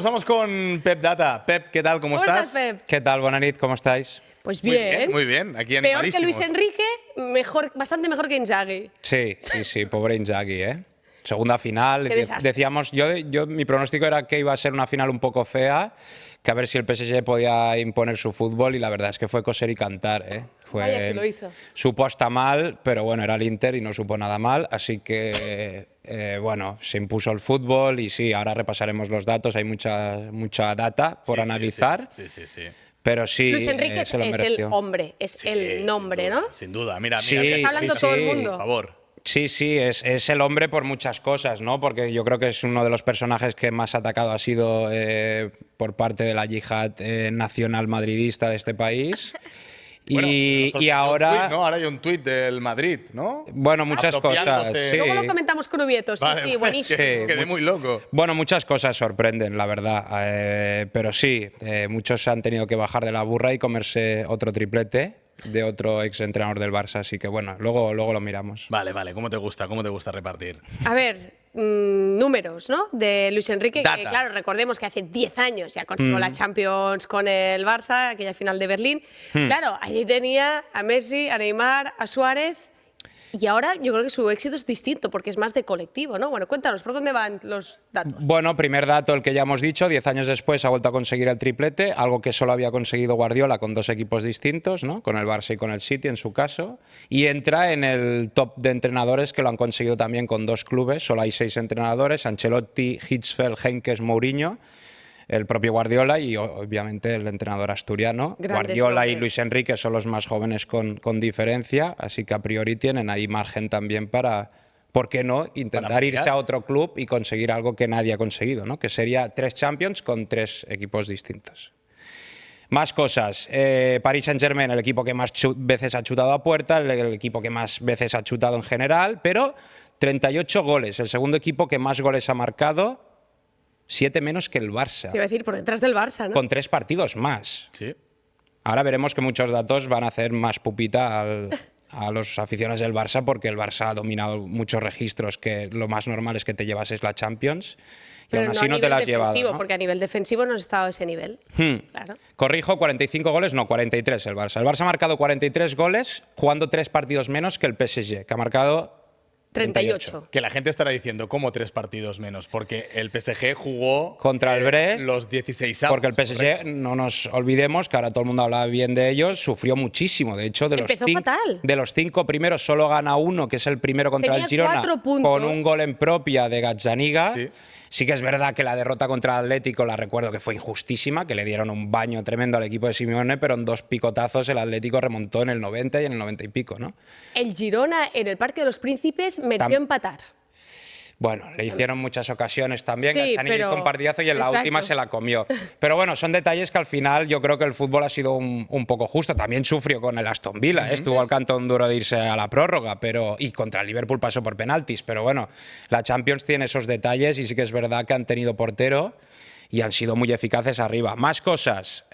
Vamos con Pep Data. Pep, ¿qué tal? ¿Cómo estás? Pep? ¿Qué tal? Buenas noches, ¿cómo estáis? Pues bien. Muy bien. Aquí Peor que animadísimos. Luis Enrique, bastante mejor que Inzaghi. Sí, pobre Inzaghi, ¿eh? Segunda final, Qué desastre. decíamos, mi pronóstico era que iba a ser una final un poco fea, que a ver si el PSG podía imponer su fútbol y la verdad es que fue coser y cantar, ¿eh? Vaya, sí lo hizo. Supo hasta mal, pero bueno, era el Inter y no supo nada mal, así que bueno, se impuso el fútbol y sí, ahora repasaremos los datos, hay mucha data por analizar. Sí. Pero sí, Luis Enrique se lo es el mereció. hombre, es el nombre, ¿no? Sin duda. Mira, Sí, mira. Está hablando todo el mundo. Por favor. Sí, es el hombre por muchas cosas, ¿no? Porque yo creo que es uno de los personajes que más atacado ha sido por parte de la yihad nacional madridista de este país. Bueno, y ahora... ¿no? Ahora hay un tuit del Madrid, ¿no? Bueno, muchas cosas. Apropiándose. Sí. Luego lo comentamos con Ubieto, sí, buenísimo. Quedé muy loco. Bueno, muchas cosas sorprenden, la verdad. Pero sí, muchos han tenido que bajar de la burra y comerse otro triplete de otro exentrenador del Barça. Así que bueno, luego lo miramos. Vale. ¿Cómo te gusta repartir? A ver, números, ¿no? De Luis Enrique, Data. que claro, recordemos que hace 10 años ya consiguió la Champions con el Barça, aquella final de Berlín. Claro, allí tenía a Messi, a Neymar, a Suárez. Y ahora yo creo que su éxito es distinto porque es más de colectivo, ¿no? Bueno, cuéntanos, ¿por dónde van los datos? Bueno, primer dato, el que ya hemos dicho, 10 años después ha vuelto a conseguir el triplete, algo que solo había conseguido Guardiola con dos equipos distintos, ¿no? Con el Barça y con el City en su caso, y entra en el top de entrenadores que lo han conseguido también con dos clubes, solo hay 6 entrenadores, Ancelotti, Hitzfeld, Heynckes, Mourinho, el propio Guardiola y obviamente el entrenador asturiano. Grandes Guardiola y nombres. Luis Enrique son los más jóvenes con diferencia, así que a priori tienen ahí margen también para, ¿por qué no?, intentar Para irse a otro club y conseguir algo que nadie ha conseguido, ¿no? Que sería 3 Champions con 3 equipos distintos. Más cosas. Paris Saint-Germain, el equipo que más veces ha chutado a puerta, el equipo que más veces ha chutado en general, pero 38 goles. El segundo equipo que más goles ha marcado, 7 menos que el Barça, Te iba a decir, por detrás del Barça, ¿no? con 3 partidos más. Sí. Ahora veremos que muchos datos van a hacer más pupita a los aficionados del Barça porque el Barça ha dominado muchos registros que lo más normal es que te llevases la Champions y Pero aún así a no te nivel la has llevado, defensivo, ¿no? porque a nivel defensivo no has estado a ese nivel. Claro. Corrijo, 45 goles, no, 43 el Barça. El Barça ha marcado 43 goles jugando 3 partidos menos que el PSG, que ha marcado 38. Que la gente estará diciendo, ¿cómo 3 partidos menos? Porque el PSG jugó contra el Brest, los 16 porque el PSG, no nos olvidemos que ahora todo el mundo habla bien de ellos, sufrió muchísimo. De hecho, Empezó fatal. de los 5 primeros solo gana uno, que es el primero contra Tenía el Girona, 4 puntos. con un gol en propia de Gazzaniga. Sí. Sí que es verdad que la derrota contra el Atlético la recuerdo que fue injustísima, que le dieron un baño tremendo al equipo de Simeone, pero en 2 picotazos el Atlético remontó en el 90 y en el 90 y pico, ¿no? El Girona en el Parque de los Príncipes mereció empatar. Bueno, le hicieron muchas ocasiones también. Sí, Gazzaniga hizo un partidazo y en la exacto. última se la comió. Pero bueno, son detalles que al final yo creo que el fútbol ha sido un poco justo. También sufrió con el Aston Villa, estuvo al cantón duro de irse a la prórroga, y contra el Liverpool pasó por penaltis. Pero bueno, la Champions tiene esos detalles y sí que es verdad que han tenido portero y han sido muy eficaces arriba. Más cosas.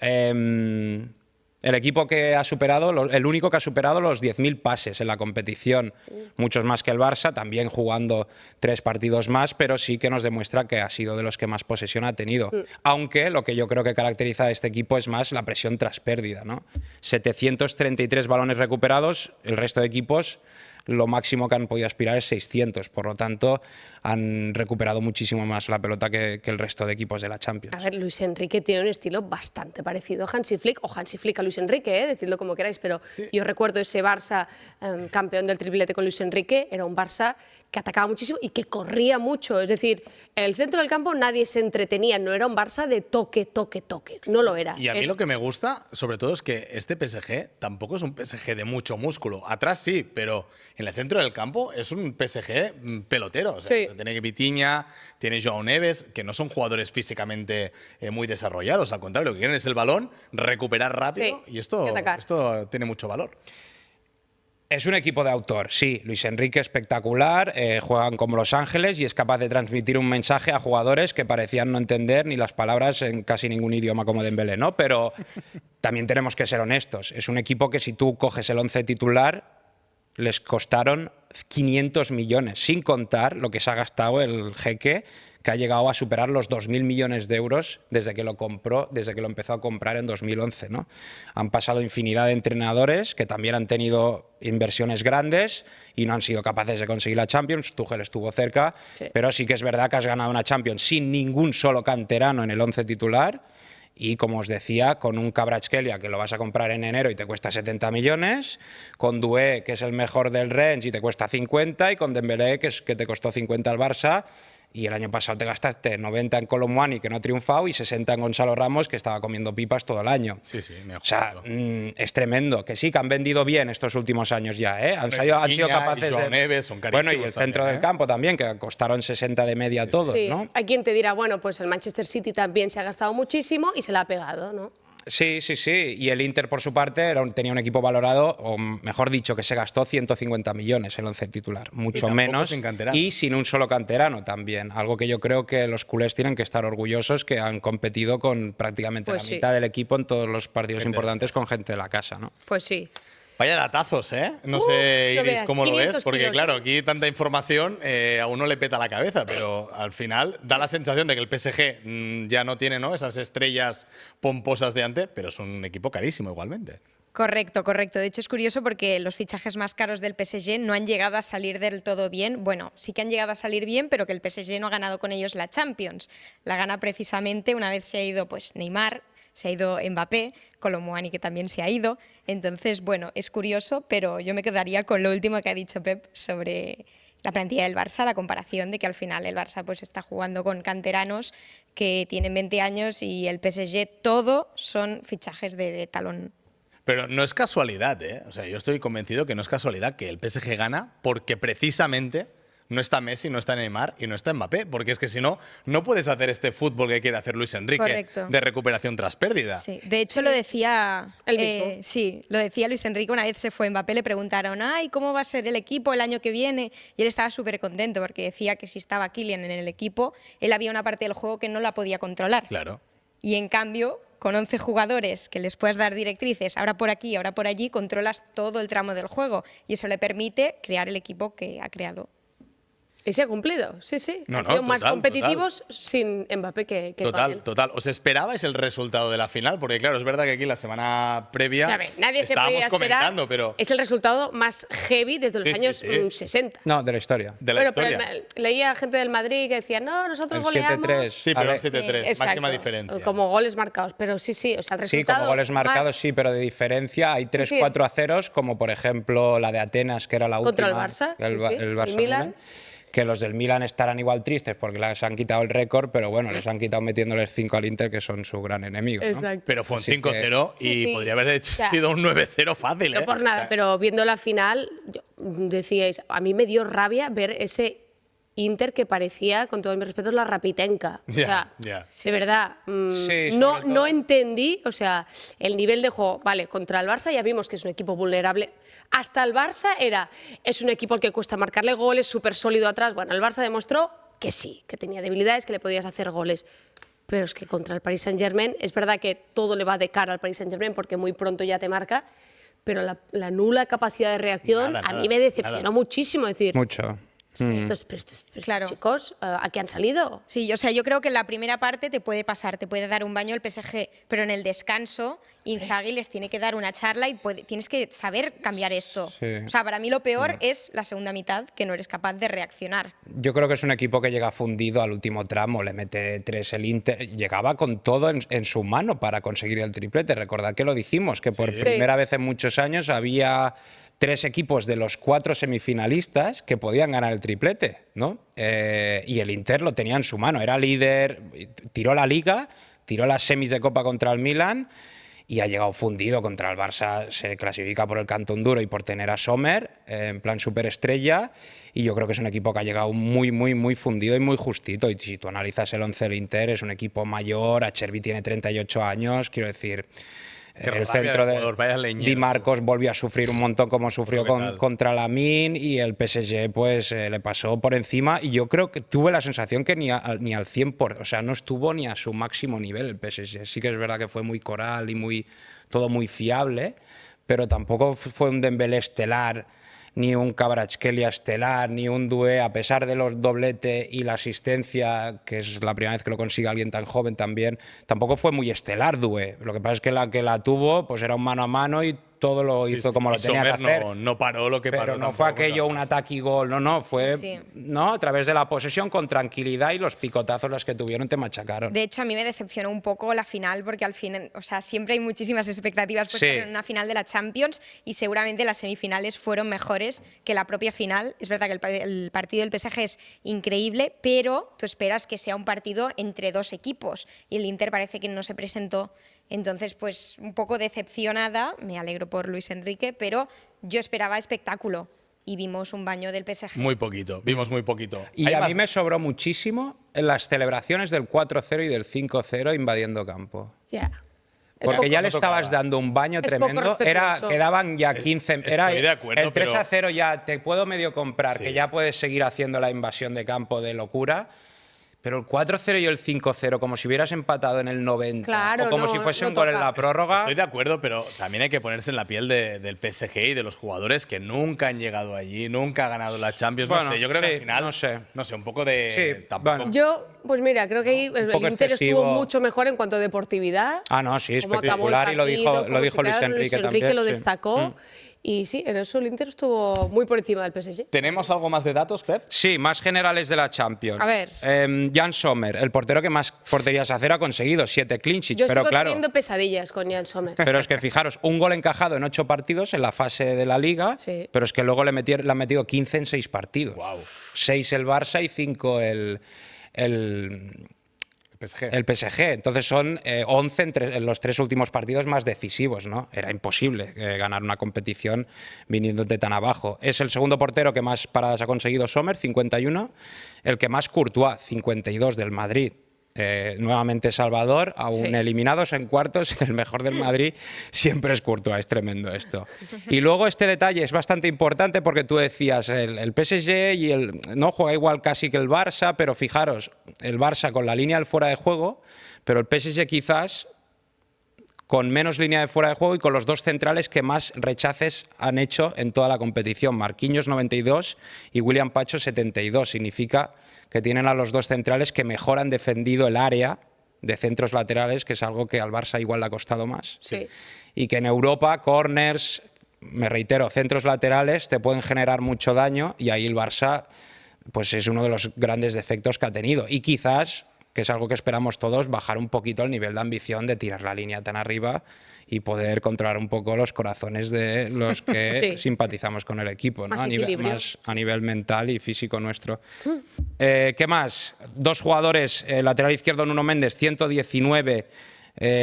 El equipo que ha superado, el único que ha superado los 10.000 pases en la competición, muchos más que el Barça, también jugando 3 partidos más, pero sí que nos demuestra que ha sido de los que más posesión ha tenido. Aunque lo que yo creo que caracteriza a este equipo es más la presión tras pérdida, ¿no? 733 balones recuperados, el resto de equipos lo máximo que han podido aspirar es 600, por lo tanto han recuperado muchísimo más la pelota que el resto de equipos de la Champions. A ver, Luis Enrique tiene un estilo bastante parecido a Hansi Flick, o Hansi Flick a Luis Enrique, decidlo como queráis, pero yo recuerdo ese Barça campeón del triplete con Luis Enrique, era un Barça que atacaba muchísimo y que corría mucho, es decir, en el centro del campo nadie se entretenía, no era un Barça de toque, no lo era. Y a mí lo que me gusta, sobre todo, es que este PSG tampoco es un PSG de mucho músculo. Atrás sí, pero en el centro del campo es un PSG pelotero. O sea, Sí. tiene Vitinha, tiene Joao Neves, que no son jugadores físicamente muy desarrollados. Al contrario, lo que quieren es el balón, recuperar rápido Sí, y esto tiene mucho valor. Es un equipo de autor, sí. Luis Enrique espectacular, juegan como Los Ángeles y es capaz de transmitir un mensaje a jugadores que parecían no entender ni las palabras en casi ningún idioma como Dembélé, ¿no? Pero también tenemos que ser honestos. Es un equipo que si tú coges el 11 titular, les costaron 500 millones, sin contar lo que se ha gastado el Jeque, que ha llegado a superar los 2.000 millones de euros desde que lo compró, desde que lo empezó a comprar en 2011, ¿no? Han pasado infinidad de entrenadores que también han tenido inversiones grandes y no han sido capaces de conseguir la Champions. Tuchel estuvo cerca, pero sí que es verdad que has ganado una Champions sin ningún solo canterano en el 11 titular. Y, como os decía, con un Kvaratskhelia que lo vas a comprar en enero y te cuesta 70 millones, con Doué, que es el mejor del range y te cuesta 50, y con Dembélé, que te costó 50 al Barça, y el año pasado te gastaste 90 en Kolo Muani, que no ha triunfado, y 60 en Gonzalo Ramos, que estaba comiendo pipas todo el año. Sí, mejor. O sea, es tremendo. Que sí, que han vendido bien estos últimos años ya, ¿eh? Han sido capaces y de... son bueno, y el centro también, del campo también, que costaron 60 de media todos, Sí, ¿no? hay quien te dirá, bueno, pues el Manchester City también se ha gastado muchísimo y se la ha pegado, ¿no? Sí. Y el Inter, por su parte, tenía un equipo valorado, o mejor dicho, que se gastó 150 millones en el 11 titular, mucho menos, y sin un solo canterano también. Algo que yo creo que los culés tienen que estar orgullosos, que han competido con prácticamente la mitad del equipo en todos los partidos importantes con gente de la casa, ¿no? Pues sí. Vaya datazos, ¿eh? No sé, Iris, cómo lo ves, porque kilos. claro, aquí tanta información a uno le peta la cabeza, pero al final da la sensación de que el PSG ya no tiene, ¿no?, esas estrellas pomposas de antes, pero es un equipo carísimo igualmente. Correcto. De hecho, es curioso porque los fichajes más caros del PSG no han llegado a salir del todo bien. Bueno, sí que han llegado a salir bien, pero que el PSG no ha ganado con ellos la Champions. La gana precisamente una vez se ha ido pues Neymar, se ha ido Mbappé, Kolo Muani, que también se ha ido. Entonces, bueno, es curioso, pero yo me quedaría con lo último que ha dicho Pep sobre la plantilla del Barça, la comparación de que al final el Barça pues está jugando con canteranos que tienen 20 años y el PSG todo son fichajes de talón. Pero no es casualidad, ¿eh? O sea, yo estoy convencido que no es casualidad que el PSG gana porque precisamente no está Messi, no está Neymar y no está Mbappé, porque es que si no, no puedes hacer este fútbol que quiere hacer Luis Enrique. Correcto. De recuperación tras pérdida. Sí, de hecho lo decía él mismo. Sí, lo decía Luis Enrique. Una vez se fue Mbappé, le preguntaron, ay, ¿cómo va a ser el equipo el año que viene? Y él estaba súper contento porque decía que si estaba Kylian en el equipo, él había una parte del juego que no la podía controlar. Claro. Y en cambio, con 11 jugadores que les puedes dar directrices, ahora por aquí, ahora por allí, controlas todo el tramo del juego y eso le permite crear el equipo que ha creado. Y se ha cumplido, sí. No, Han sido más total, competitivos sin Mbappé que con él. Total. ¿Os esperabais el resultado de la final? Porque claro, es verdad que aquí la semana previa Nadie se estábamos podía esperar. comentando, pero Es el resultado más heavy desde los años 60. No, de la historia. de la historia. Pero leía gente del Madrid que decía, no, nosotros El goleamos. 7-3. Sí, pero A el ver, 7-3, Exacto. máxima diferencia. Como goles marcados, pero sí, o sea, el Sí, resultado como goles marcados, más sí, pero de diferencia. Hay 3-4 a ceros, como por ejemplo la de Atenas, que era la Contra última. el Barça, el sí. Barça El Milan. Que los del Milan estarán igual tristes porque les han quitado el récord, pero bueno, les han quitado metiéndoles 5 al Inter, que son su gran enemigo, ¿no? Exacto. Pero fue un Así 5-0 y Sí. podría haber sea, sido un 9-0 fácil, ¿eh? No por nada, O sea, pero viendo la final, decíais, a mí me dio rabia ver ese Inter que parecía, con todos mis respetos, la Rapitenca. O sea, de verdad, Sí, no sobre todo. no entendí, o sea, el nivel de juego. Vale, contra el Barça ya vimos que es un equipo vulnerable. Hasta el Barça es un equipo al que cuesta marcarle goles, súper sólido atrás. Bueno, el Barça demostró que sí, que tenía debilidades, que le podías hacer goles. Pero es que contra el Paris Saint-Germain, es verdad que todo le va de cara al Paris Saint-Germain porque muy pronto ya te marca, pero la nula capacidad de reacción Nada, a mí me decepcionó muchísimo. Es decir, Mucho. estos Claro. chicos, ¿a qué han salido? Sí, o sea, yo creo que en la primera parte te puede pasar, te puede dar un baño el PSG, pero en el descanso Inzaghi les tiene que dar una charla y tienes que saber cambiar esto. Sí. O sea, para mí lo peor es la segunda mitad, que no eres capaz de reaccionar. Yo creo que es un equipo que llega fundido al último tramo, le mete 3 el Inter, llegaba con todo en su mano para conseguir el triplete. Recordad que lo dijimos, que por primera vez en muchos años había 3 equipos de los 4 semifinalistas que podían ganar el triplete, ¿no? Y el Inter lo tenía en su mano, era líder, tiró la Liga, tiró las semis de Copa contra el Milan y ha llegado fundido contra el Barça. Se clasifica por el cantón duro y por tener a Sommer en plan superestrella, y yo creo que es un equipo que ha llegado muy fundido y muy justito. Y si tú analizas el 11 del Inter, es un equipo mayor, Acerbi tiene 38 años, quiero decir... Qué El rabia centro de de jugador, vaya leñero. Di Marcos volvió a sufrir un montón como sufrió contra Lamine, y el PSG pues le pasó por encima, y yo creo que tuve la sensación que ni al 100%, o sea, no estuvo ni a su máximo nivel el PSG. Sí que es verdad que fue muy coral y todo muy fiable, pero tampoco fue un Dembélé estelar ni un Kvaratskhelia estelar, ni un Doué, a pesar de los doblete y la asistencia, que es la primera vez que lo consigue alguien tan joven también, tampoco fue muy estelar Doué. Lo que pasa es que la tuvo pues era un mano a mano y todo lo hizo como lo tenía que hacer. No paró lo que paró. Pero no fue aquello un ataque y gol, no, fue ¿no? A través de la posesión, con tranquilidad, y los picotazos los que tuvieron te machacaron. De hecho, a mí me decepcionó un poco la final, porque al final, o sea, siempre hay muchísimas expectativas puestas en una final de la Champions, y seguramente las semifinales fueron mejores que la propia final. Es verdad que el partido del PSG es increíble, pero tú esperas que sea un partido entre dos equipos, y el Inter parece que no se presentó. Entonces, pues un poco decepcionada, me alegro por Luis Enrique, pero yo esperaba espectáculo y vimos un baño del PSG. Muy poquito, vimos muy poquito. Y a mí me sobró muchísimo en las celebraciones del 4-0 y del 5-0 invadiendo campo. Ya. Porque ya le estabas dando un baño tremendo. Quedaban ya 15. Estoy de acuerdo, el 3-0 ya te puedo medio comprar, que ya puedes seguir haciendo la invasión de campo de locura. Pero el 4-0 y el 5-0, como si hubieras empatado en el 90, claro, o como si fuese un gol en la prórroga. Estoy de acuerdo, pero también hay que ponerse en la piel del PSG y de los jugadores que nunca han llegado allí, nunca han ganado la Champions. Bueno, no sé, yo creo que al final, no sé, un poco de… Sí, tampoco. bueno. Yo, pues mira, creo que ahí el Inter estuvo mucho mejor en cuanto a deportividad. Ah, no, sí, cómo acabó el espectacular, y lo partido, dijo Luis Enrique Luis también. Enrique lo destacó. Y sí, en eso el Inter estuvo muy por encima del PSG. ¿Tenemos algo más de datos, Pep? Sí, más generales de la Champions. A ver. Jan Sommer, el portero que más porterías a cero ha conseguido, 7 clean sheets. Yo pero sigo claro, teniendo pesadillas con Jan Sommer. pero es que fijaros, un gol encajado en 8 partidos en la fase de la Liga, Sí. pero es que luego le han metido 15 en 6 partidos. Wow. 6 el Barça y 5 el PSG. Entonces son 11 en los 3 últimos partidos más decisivos, ¿no? Era imposible ganar una competición viniendo de tan abajo. Es el segundo portero que más paradas ha conseguido Sommer, 51. El que más Courtois, 52 del Madrid. Nuevamente Salvador, aún eliminados en cuartos, el mejor del Madrid siempre es Courtois, es tremendo esto. Y luego este detalle es bastante importante porque tú decías, el PSG y no juega igual casi que el Barça, pero fijaros, el Barça con la línea del fuera de juego, pero el PSG quizás con menos línea de fuera de juego y con los 2 centrales que más rechaces han hecho en toda la competición. Marquinhos 92 y William Pacho 72. Significa que tienen a los 2 centrales que mejor han defendido el área de centros laterales, que es algo que al Barça igual le ha costado más. Sí. Y que en Europa, corners, me reitero, centros laterales te pueden generar mucho daño, y ahí el Barça pues es uno de los grandes defectos que ha tenido. Y quizás, que es algo que esperamos todos, bajar un poquito el nivel de ambición de tirar la línea tan arriba y poder controlar un poco los corazones de los que simpatizamos con el equipo, ¿no? Más a nivel mental y físico nuestro. ¿Qué más? 2 jugadores, lateral izquierdo Nuno Méndez, 119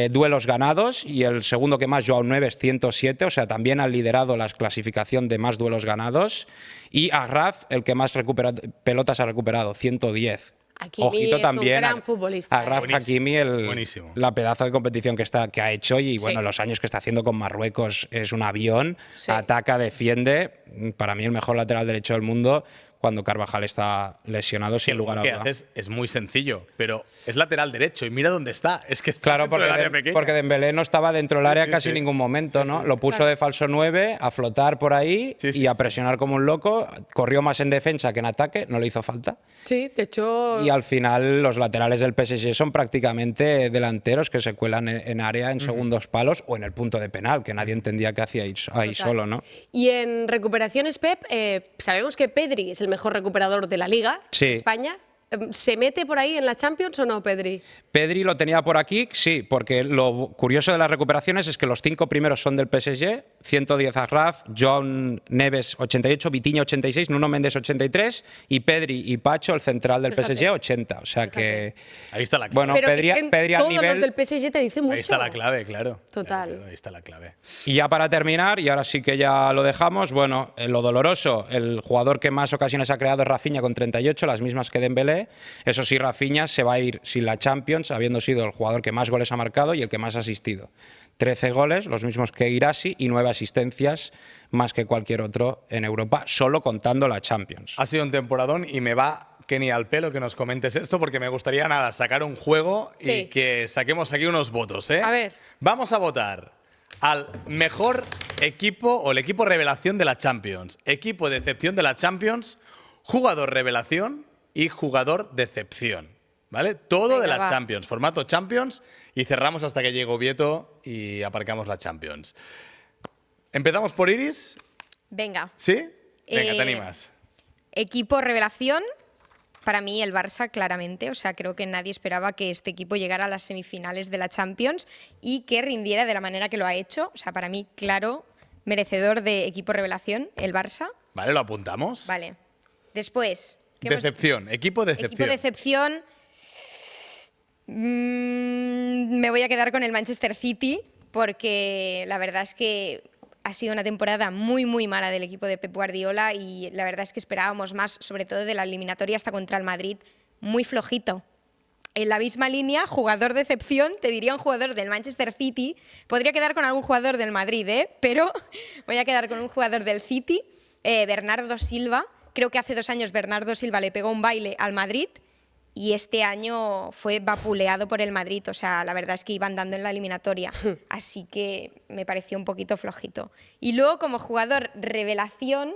duelos ganados, y el segundo que más, Joao Neves, 107, o sea, también han liderado la clasificación de más duelos ganados. Y Agraf, el que más pelotas ha recuperado, 110. Hakimi Ojito es también un gran futbolista. Agraf Hakimi, la pedazo de competición que ha hecho, y bueno, los años que está haciendo con Marruecos es un avión, ataca, defiende, para mí el mejor lateral derecho del mundo cuando Carvajal está lesionado, sin lugar a duda. Lo que haces es muy sencillo, pero es lateral derecho y mira dónde está. Es que está claro, dentro del área pequeña. porque Dembélé no estaba dentro del área casi en ningún momento, ¿no? Lo puso de falso 9 a flotar por ahí y a presionar como un loco. Corrió más en defensa que en ataque, no le hizo falta. Sí, de hecho… Y al final los laterales del PSG son prácticamente delanteros que se cuelan en área en segundos palos o en el punto de penal, que nadie entendía qué hacía ahí solo, ¿no? Y en recuperaciones, Pep, sabemos que Pedri es el mejor recuperador de la Liga en España. ¿Se mete por ahí en la Champions o no, Pedri? Pedri lo tenía por aquí, sí, porque lo curioso de las recuperaciones es que los 5 primeros son del PSG, 110 Agraf, Joao Neves 88, Vitinha 86, Nuno Méndez 83 y Pedri y Pacho, el central del PSG, 80. O sea que… Ahí está la clave. Bueno, pero Pedri a todos nivel… los del PSG te dicen mucho. Ahí está la clave, claro. Total. Claro, ahí está la clave. Y ya para terminar, y ahora sí que ya lo dejamos, bueno, lo doloroso, el jugador que más ocasiones ha creado es Rafinha con 38, las mismas que Dembélé. Eso sí, Rafinha se va a ir sin la Champions, habiendo sido el jugador que más goles ha marcado y el que más ha asistido. 13 goles, los mismos que Guirassy, y 9 asistencias, más que cualquier otro en Europa, solo contando la Champions. Ha sido un temporadón y me va, Kenny, al pelo que nos comentes esto, porque me gustaría sacar un juego y que saquemos aquí unos votos, ¿eh? A ver. Vamos a votar. al mejor equipo o el equipo revelación de la Champions, equipo de decepción de la Champions, jugador revelación y jugador decepción. ¿Vale? Todo de la Champions, formato Champions, y cerramos hasta que llegue Oviedo y aparcamos la Champions. ¿Empezamos por Iris? Venga. ¿Sí? Venga, te animas. Equipo revelación, para mí el Barça claramente, o sea, creo que nadie esperaba que este equipo llegara a las semifinales de la Champions y que rindiera de la manera que lo ha hecho, o sea, para mí, claro, merecedor de equipo revelación, el Barça. Vale, lo apuntamos. Vale. Después... Decepción, equipo decepción. Equipo decepción, me voy a quedar con el Manchester City porque la verdad es que ha sido una temporada muy, muy mala del equipo de Pep Guardiola y la verdad es que esperábamos más, sobre todo de la eliminatoria hasta contra el Madrid, muy flojito. En la misma línea, jugador de excepción, te diría un jugador del Manchester City. Podría quedar con algún jugador del Madrid, pero voy a quedar con un jugador del City, Bernardo Silva. Creo que hace 2 años Bernardo Silva le pegó un baile al Madrid y este año fue vapuleado por el Madrid. O sea, la verdad es que iban dando en la eliminatoria. Así que me pareció un poquito flojito. Y luego, como jugador revelación,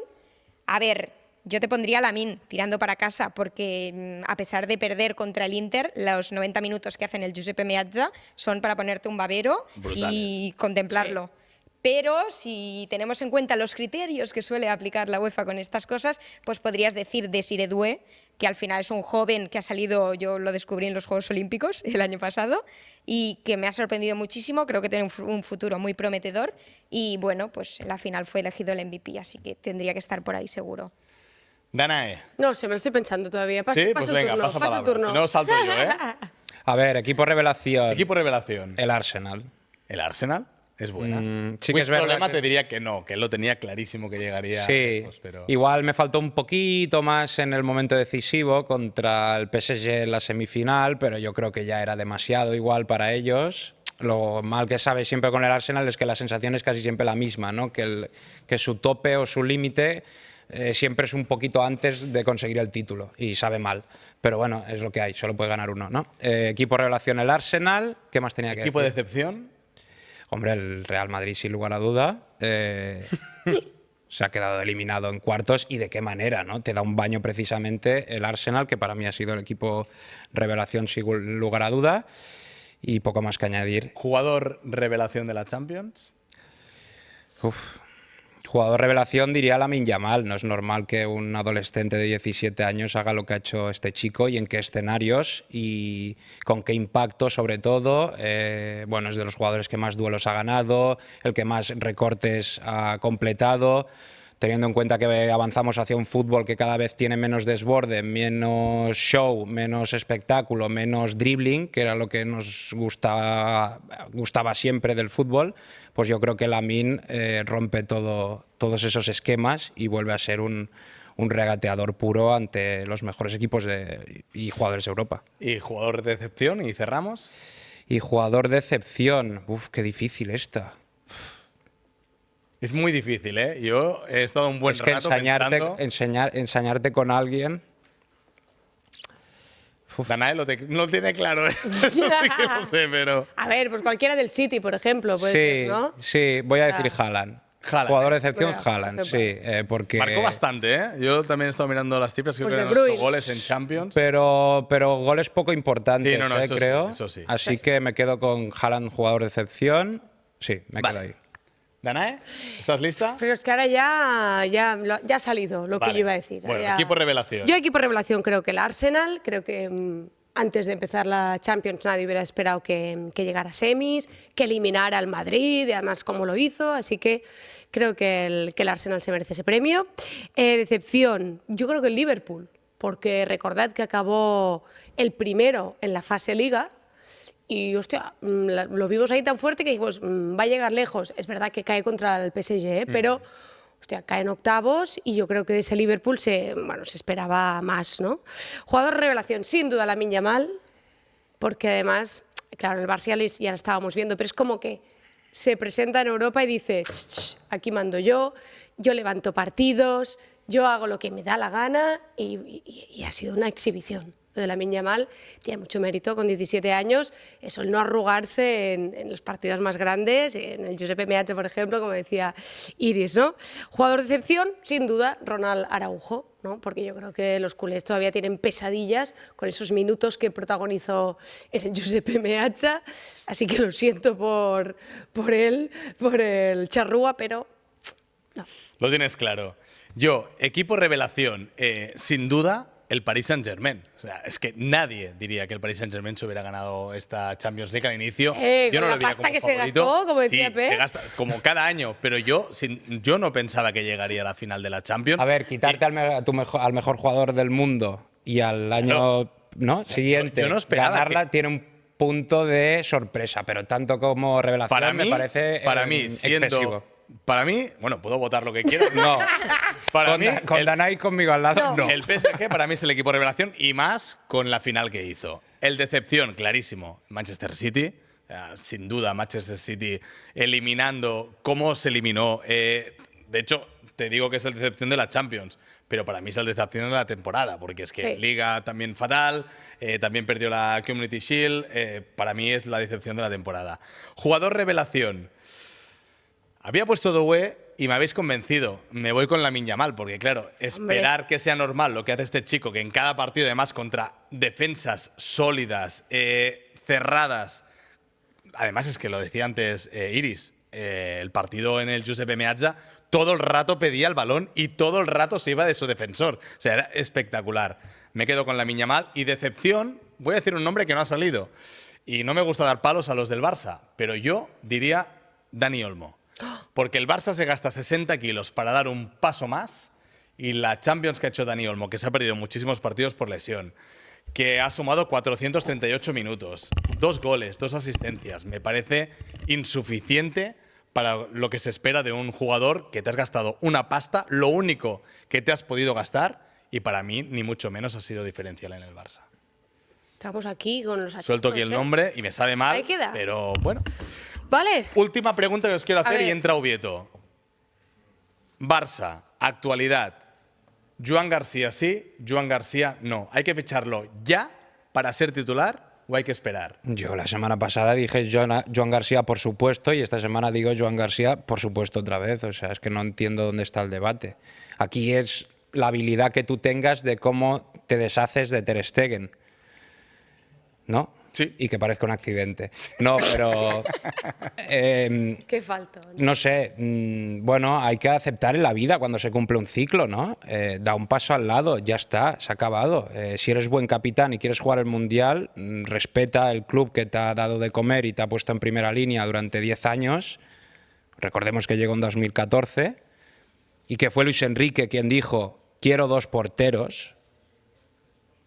a ver, yo te pondría a Lamine tirando para casa, porque a pesar de perder contra el Inter, los 90 minutos que hacen el Giuseppe Meazza son para ponerte un babero y contemplarlo. Sí. Pero si tenemos en cuenta los criterios que suele aplicar la UEFA con estas cosas, pues podrías decir Desiré Doué, que al final es un joven que ha salido, yo lo descubrí en los Juegos Olímpicos el año pasado, y que me ha sorprendido muchísimo, creo que tiene un futuro muy prometedor, y bueno, pues en la final fue elegido el MVP, así que tendría que estar por ahí seguro. Danae. No sé, me lo estoy pensando todavía. Pasa pues el venga, turno, pasa el turno. Si no, salto yo, ¿eh? A ver, equipo revelación. Equipo revelación. El Arsenal. ¿El Arsenal? Es buena. Sí que es verdad. Problema que... te diría que no, que él lo tenía clarísimo que llegaría. Sí, lejos, pero... igual me faltó un poquito más en el momento decisivo contra el PSG en la semifinal, pero yo creo que ya era demasiado igual para ellos. Lo mal que sabe siempre con el Arsenal es que la sensación es casi siempre la misma, ¿no? Que su tope o su límite siempre es un poquito antes de conseguir el título y sabe mal. Pero bueno, es lo que hay, solo puede ganar uno, ¿no? Equipo revelación el Arsenal, ¿qué más tenía que decir? ¿Equipo de decepción? Hombre, el Real Madrid, sin lugar a duda, se ha quedado eliminado en cuartos y de qué manera, ¿no? Te da un baño precisamente el Arsenal, que para mí ha sido el equipo revelación sin lugar a duda, y poco más que añadir. ¿Jugador revelación de la Champions? Jugador revelación diría Lamine Yamal. No es normal que un adolescente de 17 años haga lo que ha hecho este chico y en qué escenarios y con qué impacto sobre todo. Bueno, es de los jugadores que más duelos ha ganado, el que más recortes ha completado. Teniendo en cuenta que avanzamos hacia un fútbol que cada vez tiene menos desborde, menos show, menos espectáculo, menos dribbling, que era lo que nos gustaba siempre del fútbol, pues yo creo que Lamine rompe todos esos esquemas y vuelve a ser un regateador puro ante los mejores equipos y jugadores de Europa. ¿Y jugador de decepción? ¿Y cerramos? Y jugador de excepción. Qué difícil esta. Es muy difícil, ¿eh? Yo he estado un buen rato pensando... ensañarte con alguien... Danae no tiene claro, ¿eh? Sí que no sé, pero... A ver, pues cualquiera del City, por ejemplo, puede ser, ¿no? Sí, voy a decir Haaland. Jugador de excepción, Haaland, sí. Porque... Marcó bastante, ¿eh? Yo también he estado mirando las cifras, creo que eran 8 goles en Champions. Pero goles poco importantes, eso creo. Sí, eso sí. Así que me quedo con Haaland, jugador de excepción. Sí, me quedo ahí. Danae, ¿estás lista? Pero es que ahora ya ha salido lo que yo iba a decir. Bueno, ya... equipo revelación. Yo equipo revelación creo que el Arsenal, creo que antes de empezar la Champions nadie hubiera esperado que llegara a semis, que eliminara al Madrid, y además como lo hizo, así que creo que el Arsenal se merece ese premio. Decepción, yo creo que el Liverpool, porque recordad que acabó el primero en la fase Liga, y, hostia, lo vimos ahí tan fuerte que dijimos, va a llegar lejos. Es verdad que cae contra el PSG, pero, hostia, cae en octavos y yo creo que de ese Liverpool se esperaba más, ¿no? Jugador revelación, sin duda, Lamine Yamal, porque además, claro, en el Barça ya lo estábamos viendo, pero es como que se presenta en Europa y dice, aquí mando yo levanto partidos, yo hago lo que me da la gana y ha sido una exhibición. Lo de Lamine Yamal tiene mucho mérito con 17 años, eso, el no arrugarse en los partidos más grandes, en el Giuseppe Meazza, por ejemplo, como decía Iris, ¿no? Jugador de excepción, sin duda, Ronald Araujo, ¿no? Porque yo creo que los culés todavía tienen pesadillas con esos minutos que protagonizó en el Giuseppe Meazza, así que lo siento por él, por el charrúa, pero no. Lo tienes claro. Yo, equipo revelación, sin duda, el Paris Saint-Germain. O sea, es que nadie diría que el Paris Saint-Germain se hubiera ganado esta Champions League al inicio. Yo con la pasta que se gastó, como decía Pep. Se gasta como cada año, pero yo no pensaba que llegaría a la final de la Champions. A ver, quitarte al mejor jugador del mundo y al año siguiente yo no esperaba ganarla tiene un punto de sorpresa, pero tanto como revelación me parece excesivo. Para mí, bueno, puedo votar lo que quiero. No. Con Danai conmigo al lado, no. El PSG para mí es el equipo revelación y más con la final que hizo. El decepción, clarísimo, Manchester City. Sin duda, Manchester City eliminando cómo se eliminó. De hecho, te digo que es el decepción de la Champions, pero para mí es el decepción de la temporada, porque es que Sí. Liga también fatal, también perdió la Community Shield. Para mí es la decepción de la temporada. Jugador revelación. Había puesto Doué y me habéis convencido. Me voy con Lamine Yamal, porque claro, esperar que sea normal lo que hace este chico, que en cada partido, además, contra defensas sólidas, cerradas. Además, es que lo decía antes Iris, el partido en el Giuseppe Meazza, todo el rato pedía el balón y todo el rato se iba de su defensor. O sea, era espectacular. Me quedo con Lamine Yamal y decepción, voy a decir un nombre que no ha salido. Y no me gusta dar palos a los del Barça, pero yo diría Dani Olmo. Porque el Barça se gasta 60 kilos para dar un paso más y la Champions que ha hecho Dani Olmo, que se ha perdido muchísimos partidos por lesión, que ha sumado 438 minutos, 2 goles, 2 asistencias, me parece insuficiente para lo que se espera de un jugador que te has gastado una pasta, lo único que te has podido gastar, y para mí ni mucho menos ha sido diferencial en el Barça. Estamos aquí con los achacos, Suelto aquí el nombre y me sabe mal, Ahí queda. pero bueno. Vale. Última pregunta que os quiero hacer ver. y entra Ubieto. Barça, actualidad. Joan García sí, Joan García no. ¿Hay que ficharlo ya para ser titular o hay que esperar? Yo la semana pasada dije Joan García por supuesto y esta semana digo Joan García por supuesto otra vez. O sea, es que no entiendo dónde está el debate. Aquí es la habilidad que tú tengas de cómo te deshaces de Ter Stegen, ¿no? Sí. Y que parezca un accidente. No, pero Qué falta. no sé, bueno, hay que aceptar en la vida cuando se cumple un ciclo, ¿no? Da un paso al lado, ya está, se ha acabado. Si eres buen capitán y quieres jugar el Mundial, respeta el club que te ha dado de comer y te ha puesto en primera línea durante 10 años. Recordemos que llegó en 2014 y que fue Luis Enrique quien dijo, quiero 2 porteros.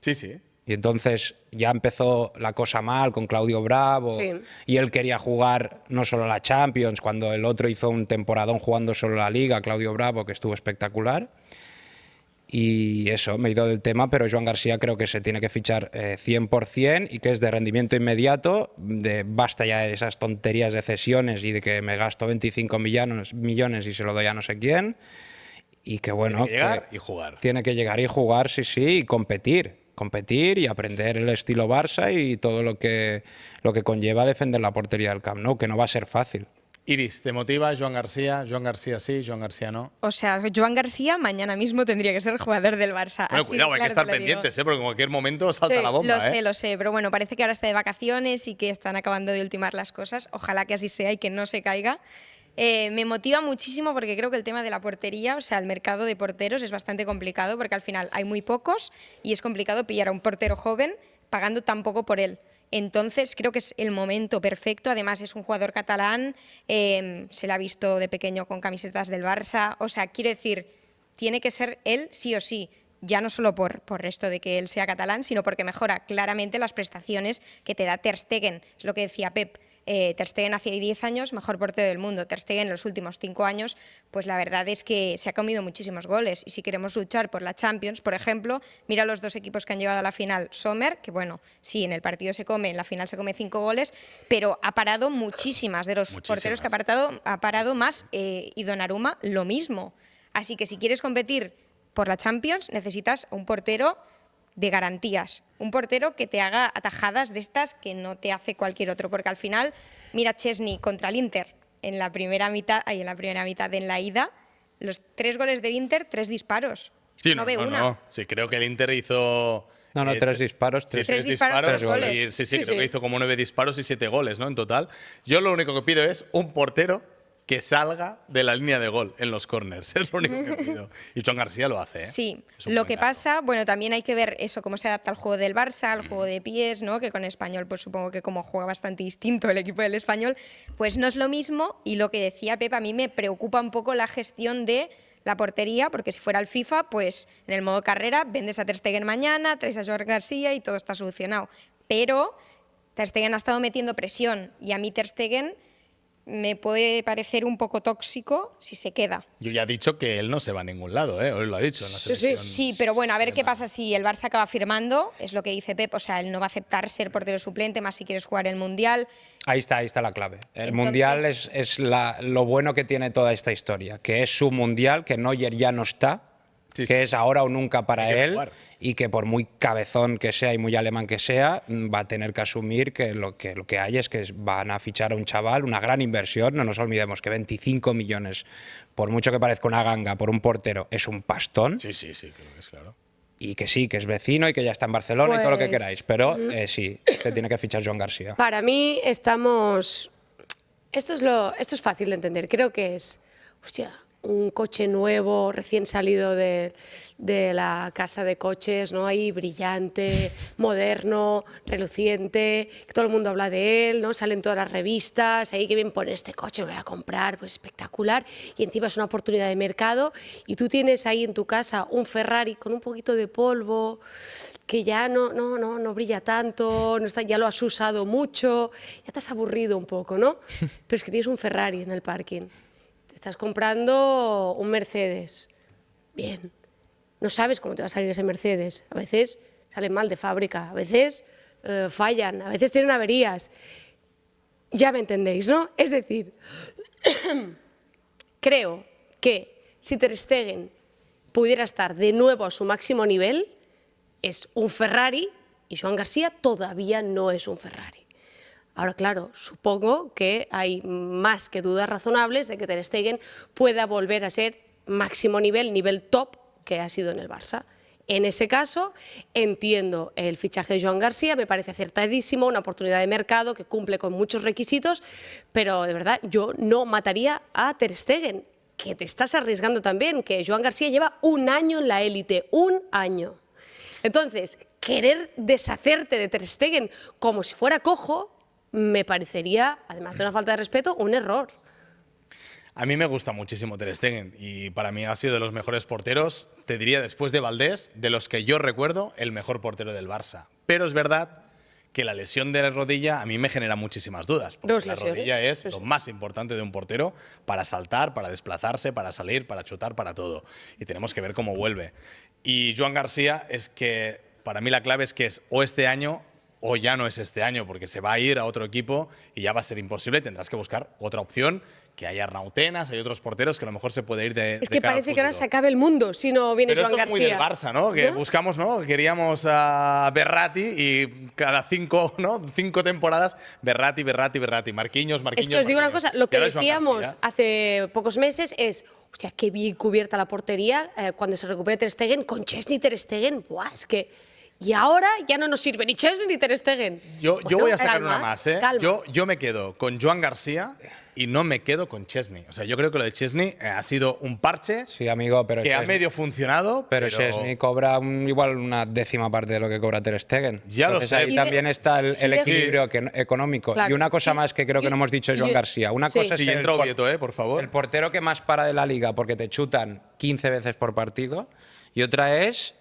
Sí, sí. Y entonces ya empezó la cosa mal con Claudio Bravo Sí. y él quería jugar no solo la Champions, cuando el otro hizo un temporadón jugando solo la Liga, Claudio Bravo, que estuvo espectacular. Y eso, me he ido del tema, pero Joan García creo que se tiene que fichar 100% y que es de rendimiento inmediato, basta ya de esas tonterías de cesiones y de que me gasto 25 millones y se lo doy a no sé quién. Y que bueno, Tiene que llegar y jugar. Tiene que llegar y jugar, sí, y competir y aprender el estilo Barça y todo lo que conlleva defender la portería del Camp Nou, que no va a ser fácil. Iris, ¿te motiva Joan García? Joan García sí, Joan García no. O sea, Joan García mañana mismo tendría que ser jugador del Barça. Bueno, Así cuidado, de hay que claro estar te lo digo. pendientes, porque en cualquier momento salta Sí, la bomba. Lo sé, pero bueno, parece que ahora está de vacaciones y que están acabando de ultimar las cosas. Ojalá que así sea y que no se caiga. Me motiva muchísimo porque creo que el tema de la portería, o sea, el mercado de porteros es bastante complicado porque al final hay muy pocos y es complicado pillar a un portero joven pagando tan poco por él. Entonces creo que es el momento perfecto, además es un jugador catalán, se le ha visto de pequeño con camisetas del Barça, o sea, quiero decir, tiene que ser él sí o sí, ya no solo por esto de que él sea catalán, sino porque mejora claramente las prestaciones que te da Ter Stegen, es lo que decía Pep. Ter Stegen hace 10 años, mejor portero del mundo. Ter Stegen en los últimos 5 años, pues la verdad es que se ha comido muchísimos goles. Y si queremos luchar por la Champions, por ejemplo, mira los 2 equipos que han llegado a la final. Sommer, que bueno, sí, en el partido se come, en la final se come 5 goles, pero ha parado muchísimas de los porteros que ha parado más. Y Donnarumma, lo mismo. Así que si quieres competir por la Champions, necesitas un portero de garantías. Un portero que te haga atajadas de estas que no te hace cualquier otro, porque al final, mira Chesney contra el Inter en la primera mitad, en la ida, los 3 goles del Inter, 3 disparos. Sí, no ve una. Sí, creo que el Inter hizo... No, 3 disparos, 3 3 disparos, 3 goles. Y, sí, creo que hizo como 9 disparos y 7 goles, ¿no? En total. Yo lo único que pido es un portero que salga de la línea de gol en los corners. Es lo único que pido. Y Joan García lo hace, ¿eh? Sí, Es un lo buen que gato. pasa, bueno, también hay que ver eso, cómo se adapta al juego del Barça, al juego de pies, ¿no? Que con Español, pues supongo que como juega bastante distinto el equipo del Español, pues no es lo mismo. Y lo que decía Pep, a mí me preocupa un poco la gestión de la portería, porque si fuera el FIFA, pues en el modo carrera vendes a Ter Stegen mañana, traes a Joan García y todo está solucionado. Pero Ter Stegen ha estado metiendo presión y a mí Ter Stegen me puede parecer un poco tóxico si se queda. Yo ya he dicho que él no se va a ningún lado, ¿eh? Hoy lo ha dicho en la Sí, sí. selección. Sí, pero bueno, a ver qué pasa si el Barça acaba firmando, es lo que dice Pep, o sea, él no va a aceptar ser portero suplente, más si quieres jugar el Mundial. Ahí está la clave. El Entonces- Mundial es lo bueno que tiene toda esta historia, que es su Mundial, que Neuer ya no está, Sí, que sí. es ahora o nunca para Hay que él, jugar. y que por muy cabezón que sea y muy alemán que sea, va a tener que asumir que lo que hay es que van a fichar a un chaval, una gran inversión, no nos olvidemos que 25 millones, por mucho que parezca una ganga, por un portero, es un pastón. Sí, creo que es claro. Y que sí, que es vecino y que ya está en Barcelona y todo lo que Pues, queráis, pero sí, se tiene que fichar Joan García. Para mí estamos... Esto es fácil de entender. Creo que es, hostia, un coche nuevo, recién salido de la casa de coches, ¿no? Ahí brillante, moderno, reluciente, que todo el mundo habla de él, ¿no? Salen todas las revistas, ahí que bien pone este coche, me voy a comprar, pues espectacular. Y encima es una oportunidad de mercado y tú tienes ahí en tu casa un Ferrari con un poquito de polvo, que ya no brilla tanto, no está, ya lo has usado mucho, ya te has aburrido un poco, ¿no? Pero es que tienes un Ferrari en el parking. Te estás comprando un Mercedes. Bien. No sabes cómo te va a salir ese Mercedes. A veces salen mal de fábrica, a veces fallan, a veces tienen averías. Ya me entendéis, ¿no? Es decir, creo que si Ter Stegen pudiera estar de nuevo a su máximo nivel, es un Ferrari y Joan García todavía no es un Ferrari. Ahora, claro, supongo que hay más que dudas razonables de que Ter Stegen pueda volver a ser máximo nivel, nivel top, que ha sido en el Barça. En ese caso, entiendo el fichaje de Joan García, me parece acertadísimo, una oportunidad de mercado que cumple con muchos requisitos, pero de verdad yo no mataría a Ter Stegen, que te estás arriesgando también, que Joan García lleva un año en la élite, un año. Entonces, querer deshacerte de Ter Stegen como si fuera cojo, me parecería, además de una falta de respeto, un error. A mí me gusta muchísimo Ter Stegen y para mí ha sido de los mejores porteros, te diría después de Valdés, de los que yo recuerdo, el mejor portero del Barça. Pero es verdad que la lesión de la rodilla a mí me genera muchísimas dudas. Porque Dos la lesiones. rodilla es Sí, lo sí. más importante de un portero para saltar, para desplazarse, para salir, para chutar, para todo. Y tenemos que ver cómo vuelve. Y Joan García es que, para mí la clave es que es o este año o ya no es este año, porque se va a ir a otro equipo y ya va a ser imposible, tendrás que buscar otra opción, que haya Arnautenas, hay otros porteros que a lo mejor se puede ir de Es que cara al parece que ahora se futuro. acabe el mundo si no viene Pero Joan esto es García. muy del Barça, ¿no? Que ¿No? buscamos, ¿no? Queríamos a Berratti y cada 5 temporadas Berratti, Marquinhos. Es que os digo una cosa, lo que Y ahora es Joan decíamos García. hace pocos meses es, hostia, qué bien cubierta la portería cuando se recupere Ter Stegen, con Chesney Ter Stegen, ¡buah! Es que... Y ahora ya no nos sirve ni Chesney ni Ter Stegen. Yo Bueno, voy a sacar calma, una más, ¿eh? calma. Yo me quedo con Joan García y no me quedo con Chesney. O sea, yo creo que lo de Chesney ha sido un parche Sí, amigo, pero que ha Chesney- medio funcionado, Pero Chesney cobra igual una décima parte de lo que cobra Ter Stegen. Ya lo Entonces, sé. ahí Y de- también está el y de- equilibrio económico. Claro. Y una cosa más que creo que no hemos dicho Joan y- García. Una sí. cosa Sí, es entra Oviedo, por favor. el portero que más para de la liga porque te chutan 15 veces por partido. Y otra es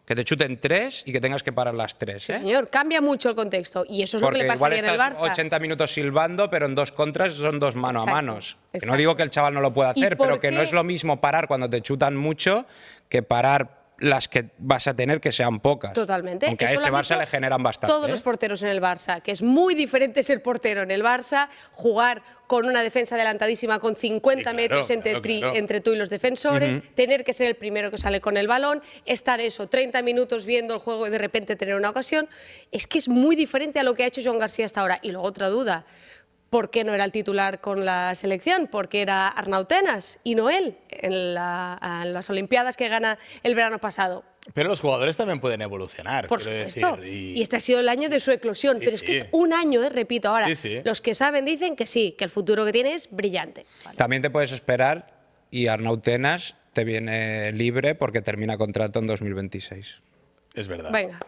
que te chuten 3 y que tengas que parar las 3. Sí, señor, cambia mucho el contexto y eso es Porque lo que le igual pasaría en el estás Barça. 80 minutos silbando, pero en 2 contras son 2 mano a Exacto, manos. Que no exacto. digo que el chaval no lo pueda ¿Y hacer, por pero que no qué? es lo mismo parar cuando te chutan mucho que parar las que vas a tener que sean pocas. Totalmente. Aunque a Eso este lo han Barça dicho le generan bastante. todos los porteros en el Barça, que es muy diferente ser portero en el Barça, jugar con una defensa adelantadísima con 50 Sí, claro, metros claro. entre tú y los defensores, tener que ser el primero que sale con el balón, estar 30 minutos viendo el juego y de repente tener una ocasión. Es que es muy diferente a lo que ha hecho Joan García hasta ahora. Y luego otra duda. ¿Por qué no era el titular con la selección? Porque era Arnau Tenas y no él en las Olimpiadas que gana el verano pasado. Pero los jugadores también pueden evolucionar. Por quiero supuesto. decir, Y este ha sido el año de su eclosión. Sí, pero es que sí. es un año, repito. Ahora, Sí, sí. los que saben dicen que sí, que el futuro que tiene es brillante. Vale. También te puedes esperar y Arnau Tenas te viene libre porque termina contrato en 2026. Es verdad. Venga.